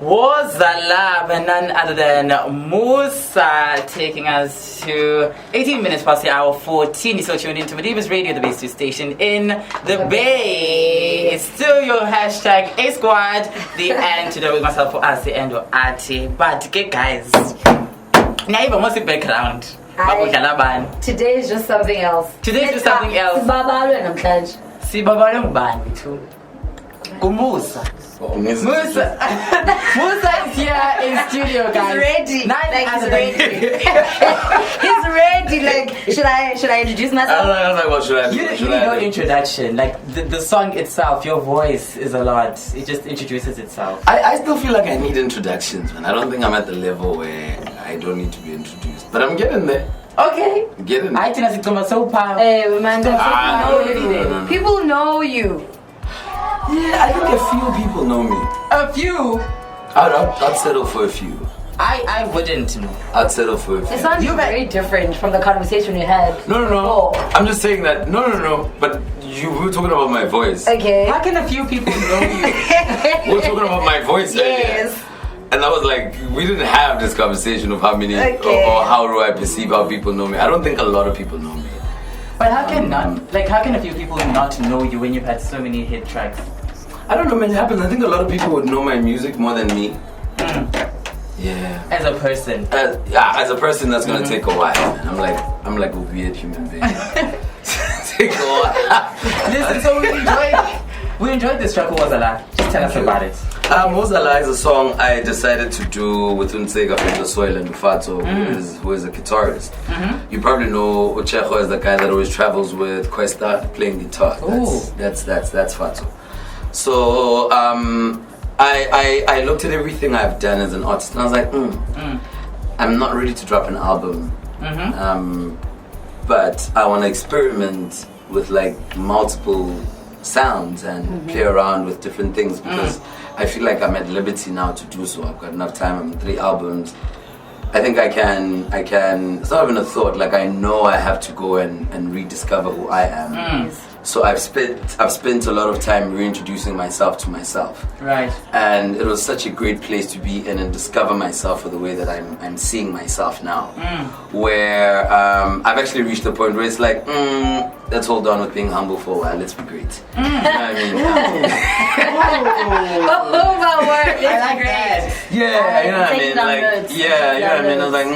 Wozala, and none other than Musa, taking us to 18 minutes past the hour 14. You're still tuned into Madibaz Radio, the Bay 2 station in the Bay. It's still your hashtag A Squad, the antidote with myself for Asi and Athi. But okay, guys, now even what's the background? Today is just something else. Today is just something else. Sibabalo ngubani too? Musa. Musa is here in studio, guys. He's ready. He's ready. He's ready. Like, should I introduce myself? I was like, what should I do? You need no introduction. Like the song itself, your voice is a lot. It just introduces itself. I still feel like I need introductions, man. I don't think I'm at the level where I don't need to be introduced, but I'm getting there. Okay. Getting there. I think it's so powerful. Hey, man, no. People know you. Yeah, I think a few people know me. A few? I'd settle for a few. I wouldn't. I'd settle for a few. It sounds very different from the conversation we had. No. Oh. I'm just saying that. No. But we were talking about my voice. Okay. How can a few people know you? We were talking about my voice earlier. Yes. And I was like, we didn't have this conversation of how many or how do I perceive how people know me. I don't think a lot of people know me. But how can how can a few people not know you when you've had so many hit tracks? I don't know, man. It happens. I think a lot of people would know my music more than me. Yeah. As a person. As a person, that's gonna take a while, man. I'm like a weird human being. Take a while. Listen, so we enjoyed this track. Wozala. Just tell us about it. Wozala is a song I decided to do with Unsega from the Soil and Ufato, who is a guitarist. You probably know Uchecho is the guy that always travels with Cuesta playing guitar. That's Fato. So I looked at everything I've done as an artist and I was like, I'm not ready to drop an album, but I want to experiment with like multiple sounds and play around with different things because I feel like I'm at liberty now to do so. I've got enough time. I'm 3 albums. I think I can. It's not even a thought. Like I know I have to go and rediscover who I am. So I've spent a lot of time reintroducing myself to myself. Right. And it was such a great place to be in and discover myself for the way that I'm seeing myself now. Where I've actually reached the point where it's like, let's hold on with being humble for a while. Let's be great. You know what I mean? I like that. Yeah, you know what I mean? Like, yeah, you know what I mean? I was like,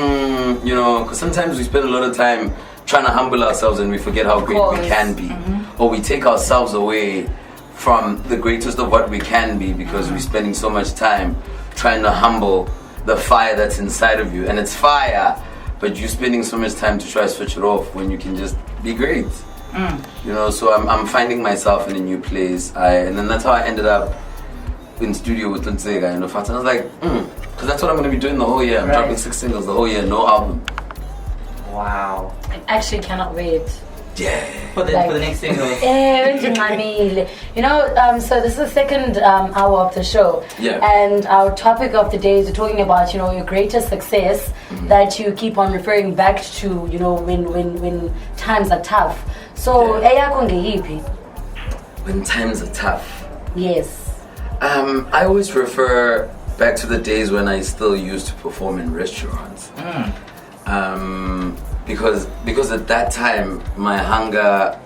you know, because sometimes we spend a lot of time trying to humble ourselves and we forget how great we can be. Or we take ourselves away from the greatest of what we can be because we're spending so much time trying to humble the fire that's inside of you. And it's fire, but you're spending so much time to try to switch it off when you can just be great. You know, so I'm finding myself in a new place. And then that's how I ended up in studio with Unsega and Ufato. And I was like, because that's what I'm going to be doing the whole year. I'm dropping 6 singles the whole year, no album. Wow. I actually cannot wait. Yeah. For the next single. You know, so this is the second hour of the show. Yeah. And our topic of the day is talking about, you know, your greatest success that you keep on referring back to, you know, when times are tough. So, when times are tough. Yes. I always refer back to the days when I still used to perform in restaurants. Because at that time my hunger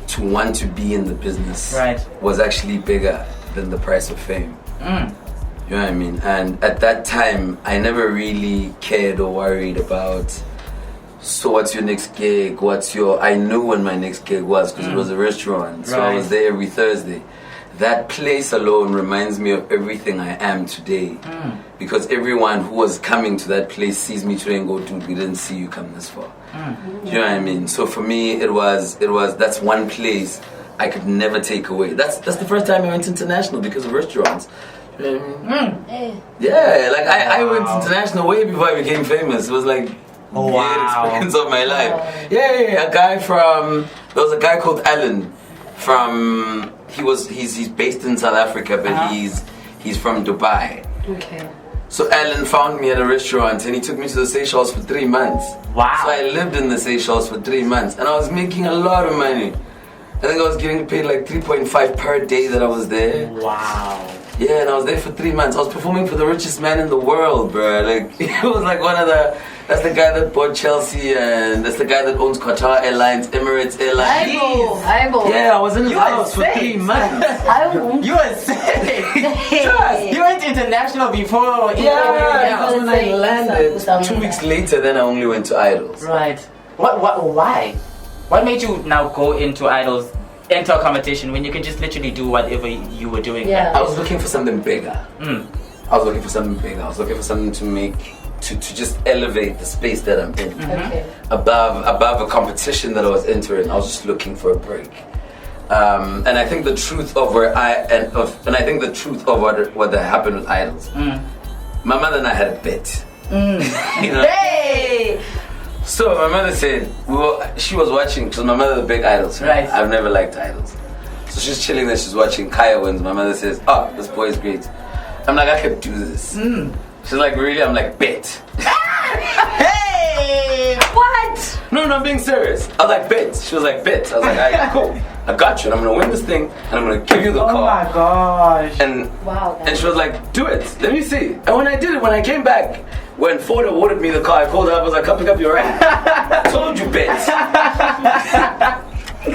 to want to be in the business was actually bigger than the price of fame. You know what I mean? And at that time I never really cared or worried about, so what's your next gig? I knew when my next gig was because it was a restaurant. So I was there every Thursday. That place alone reminds me of everything I am today. Because everyone who was coming to that place sees me today and go, dude, we didn't see you come this far. You know what I mean? So for me, it was that's one place I could never take away. That's the first time I went international because of restaurants. You know what I mean? Yeah, like I went international way before I became famous. It was like the experience of my life. Yeah, there was a guy called Alan from, he's based in South Africa, but he's from Dubai. Okay. So Alan found me at a restaurant and he took me to the Seychelles for 3 months. Wow. So I lived in the Seychelles for 3 months and I was making a lot of money. I think I was getting paid like 3.5 per day that I was there. Wow. Yeah, and I was there for 3 months. I was performing for the richest man in the world, bro. Like, it was like that's the guy that bought Chelsea, and that's the guy that owns Qatar Airlines, Emirates Airlines. Aibo. Yeah, I was in his house for 3 months. You were sick. You went international before. Yeah, when I landed, 2 weeks later, then I only went to Idols. Right. Why? What made you now go into Idols, enter a competition when you can just literally do whatever you were doing? Yeah. I was looking for something bigger. I was looking for something bigger. I was looking for something to just elevate the space that I'm in. Okay. Above a competition that I was entering. I was just looking for a break. And I think the truth of what that happened with Idols. My mother and I had a bet. You know? Hey! So my mother said, she was watching, because my mother's a big Idols fan. Right. I've never liked Idols. So she's chilling there, she's watching, Kaya wins. My mother says, oh, this boy is great. I'm like, I could do this. She's like, really? I'm like, bet. Hey! What? No, I'm being serious. I was like, bet. She was like, bet. I was like, alright, cool. I got you, and I'm gonna win this thing, and I'm gonna give you the car. Oh my gosh. And wow. And she was like, do it. Let me see. And when I did it, when I came back, when Ford awarded me the car, I called her up. I was like, come pick up your rent. I told you, bet.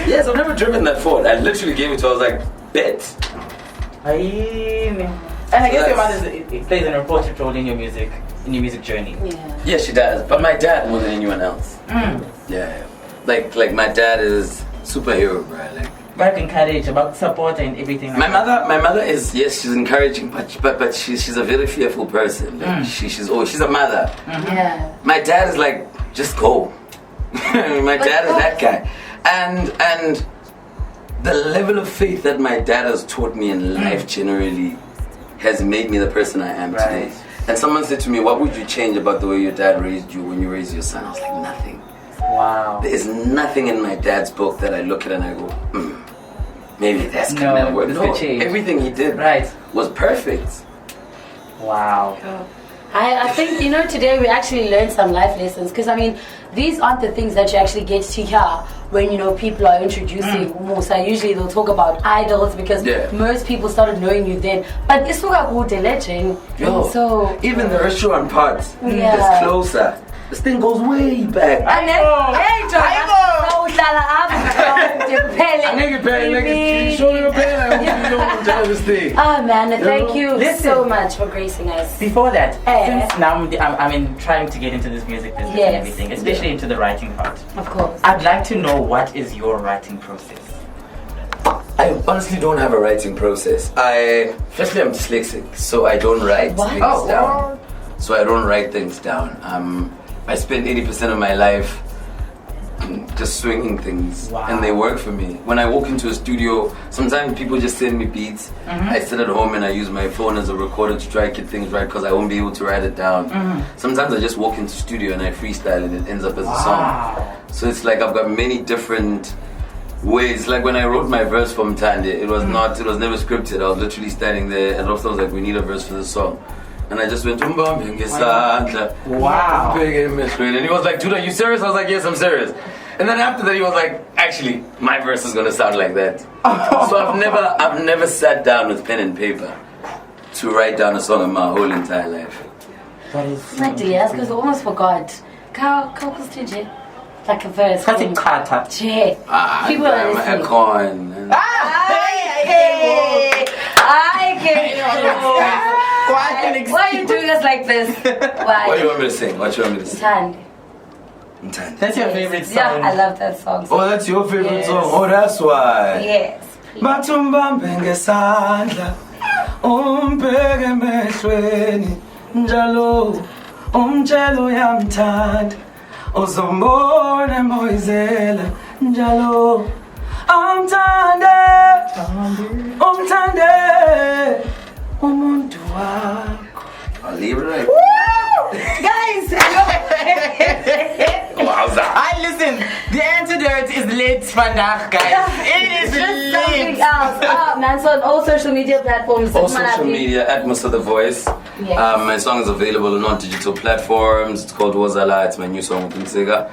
Yes, I've never driven that Ford. I literally gave it to her. I was like, bet. And I guess your mother plays an important role in your music journey. Yeah, she does. But my dad more than anyone else. Yeah. Like my dad is superhero, bro. Like, about encourage, about support and everything. My mother is, yes, she's encouraging, but she's a very fearful person. Like, she's a mother. Yeah. My dad is like, just go. My dad is that guy, and the level of faith that my dad has taught me in life generally has made me the person I am today. And someone said to me, what would you change about the way your dad raised you when you raised your son? I was like, nothing. Wow. There is nothing in my dad's book that I look at and I go, maybe that's gonna work. No, everything he did was perfect. Wow. I think, today we actually learned some life lessons, because I mean, these aren't the things that you actually get to hear when people are introducing Musa. Usually they'll talk about Idols, because most people started knowing you then. But it's legend. So even the restaurant part is closer. This thing goes way back. And then, oh man, thank you so much for gracing us. Before that, since now I'm trying to get into this music business and everything, especially into the writing part. Of course. I'd like to know, what is your writing process? I honestly don't have a writing process. Firstly, I'm dyslexic, so I don't write things down. So I don't write things down. I spend 80% of my life just swinging things, and they work for me. When I walk into a studio, sometimes people just send me beats. I sit at home and I use my phone as a recorder to try to get things right, because I won't be able to write it down. Sometimes I just walk into the studio and I freestyle and it ends up as a song. So it's like I've got many different ways. Like when I wrote my verse for Mtande, it was never scripted. I was literally standing there and Rofta was like, we need a verse for this song. And I just went, wow. And he was like, dude, are you serious? I was like, yes, I'm serious. And then after that, he was like, actually, my verse is gonna sound like that. So I've never sat down with pen and paper to write down a song in my whole entire life. That is my dear, because I almost forgot. Like a verse. People are listening. Why are you doing us like this? Why? What do you want me to sing? Mtande. That's your favorite song? Yeah, I love that song. Oh, that's your favorite song? Oh, that's why. Yes. Batumbambe ngesandla umbheke emehlweni njalo umtshelo uyamthanda uzombona emoyizela njalo umthande umuntu wakho. I'll leave it right. Guys, listen, the antidote is lit vandaag, guys. It is lit. Man, so on all social media platforms. All social media at Musa the Voice. Yes. My song is available on digital platforms. It's called Wozala. It's my new song with Msega.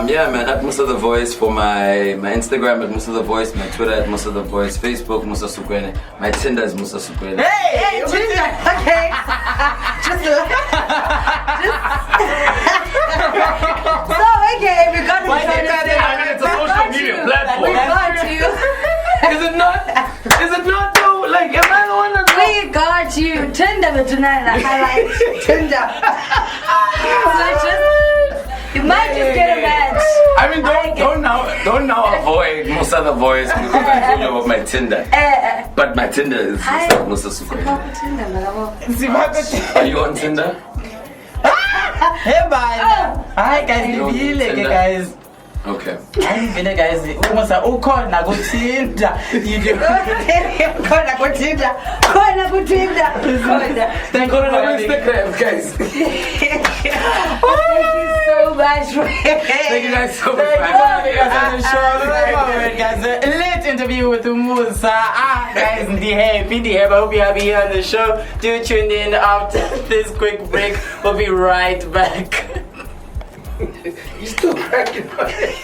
Yeah, man, at Musa the Voice for my Instagram at Musa the Voice, my Twitter at Musa the Voice, Facebook Musa Sukwene, my Tinder is Musa Sukwene. Hey, Tinder. Okay. So okay, we got to it's a social media platform. We got you. Is it not? Is it not though? Like, am I the one that's... We got you. Tinder with tonight. I like Tinder. So you might just get a match. I mean, don't now avoid Musa the Voice because I told you about my Tinder. But my Tinder is Musa Sukwene. Are you on Tinder? Hey, bye. Hi, guys. Okay. I'm gonna guys. Almost a call na go Tinder. You do. Call na go Tinder. Thank you for Instagram, guys. Thank you so much. Thank you guys so much. Guys, a late interview with Musa. Guys, the happy. I hope you have here on the show. Do tune in after this quick break. We'll be right back. You still cracking on it.